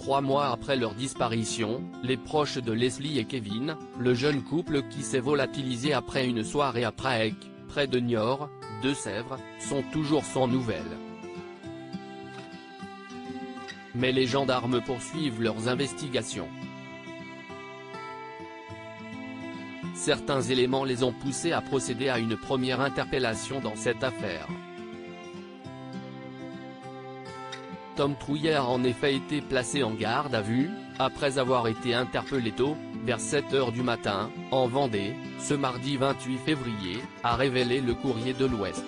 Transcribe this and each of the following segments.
3 mois après leur disparition, les proches de Leslie et Kevin, le jeune couple qui s'est volatilisé après une soirée à Prague, près de Niort, Deux-Sèvres, sont toujours sans nouvelles. Mais les gendarmes poursuivent leurs investigations. Certains éléments les ont poussés à procéder à une première interpellation dans cette affaire. Tom Trouillet a en effet été placé en garde à vue, après avoir été interpellé tôt, vers 7 h du matin, en Vendée, ce mardi 28 février, a révélé le Courrier de l'Ouest.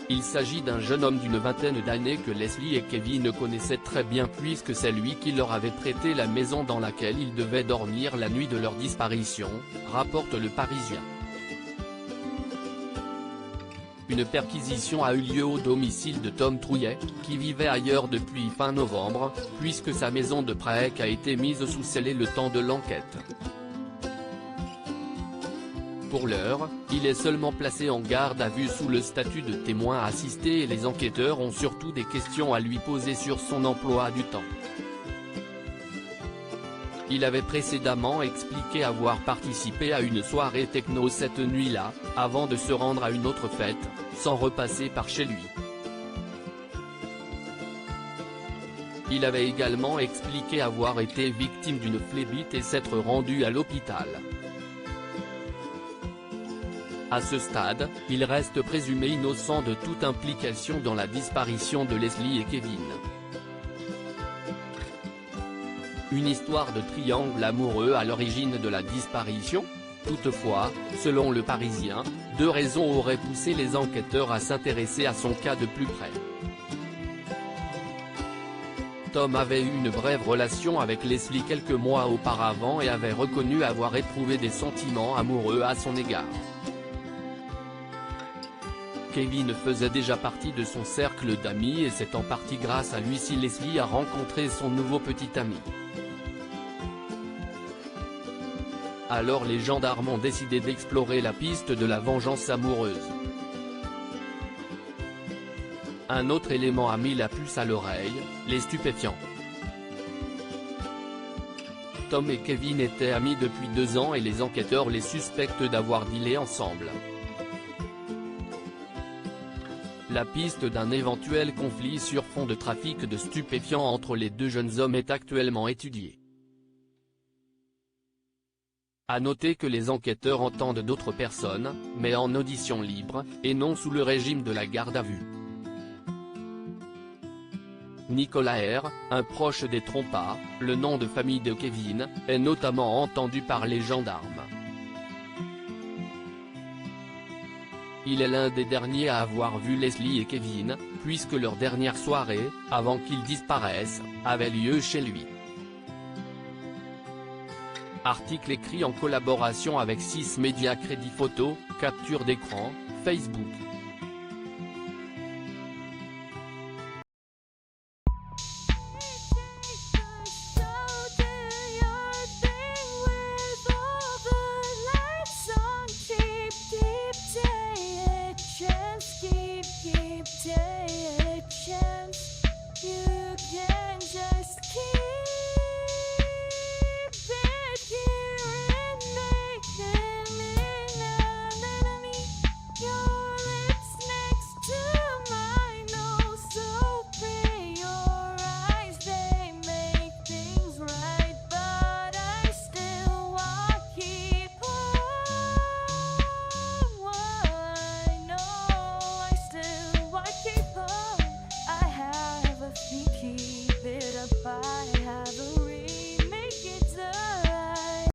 Il s'agit d'un jeune homme d'une vingtaine d'années que Leslie et Kevin connaissaient très bien puisque c'est lui qui leur avait prêté la maison dans laquelle ils devaient dormir la nuit de leur disparition, rapporte Le Parisien. Une perquisition a eu lieu au domicile de Tom Trouillet, qui vivait ailleurs depuis fin novembre, puisque sa maison de Prague a été mise sous scellé le temps de l'enquête. Pour l'heure, il est seulement placé en garde à vue sous le statut de témoin assisté et les enquêteurs ont surtout des questions à lui poser sur son emploi du temps. Il avait précédemment expliqué avoir participé à une soirée techno cette nuit-là, avant de se rendre à une autre fête, sans repasser par chez lui. Il avait également expliqué avoir été victime d'une phlébite et s'être rendu à l'hôpital. À ce stade, il reste présumé innocent de toute implication dans la disparition de Leslie et Kevin. Une histoire de triangle amoureux à l'origine de la disparition? Toutefois, selon Le Parisien, 2 raisons auraient poussé les enquêteurs à s'intéresser à son cas de plus près. Tom avait eu une brève relation avec Leslie quelques mois auparavant et avait reconnu avoir éprouvé des sentiments amoureux à son égard. Kevin faisait déjà partie de son cercle d'amis et c'est en partie grâce à lui si Leslie a rencontré son nouveau petit ami. Alors les gendarmes ont décidé d'explorer la piste de la vengeance amoureuse. Un autre élément a mis la puce à l'oreille, les stupéfiants. Tom et Kevin étaient amis depuis 2 ans et les enquêteurs les suspectent d'avoir dealé ensemble. La piste d'un éventuel conflit sur fond de trafic de stupéfiants entre les 2 jeunes hommes est actuellement étudiée. À noter que les enquêteurs entendent d'autres personnes, mais en audition libre, et non sous le régime de la garde à vue. Nicolas R., un proche des Trompas, le nom de famille de Kevin, est notamment entendu par les gendarmes. Il est l'un des derniers à avoir vu Leslie et Kevin, puisque leur dernière soirée, avant qu'ils disparaissent, avait lieu chez lui. Article écrit en collaboration avec 6 médias Crédit Photo, capture d'écran, Facebook.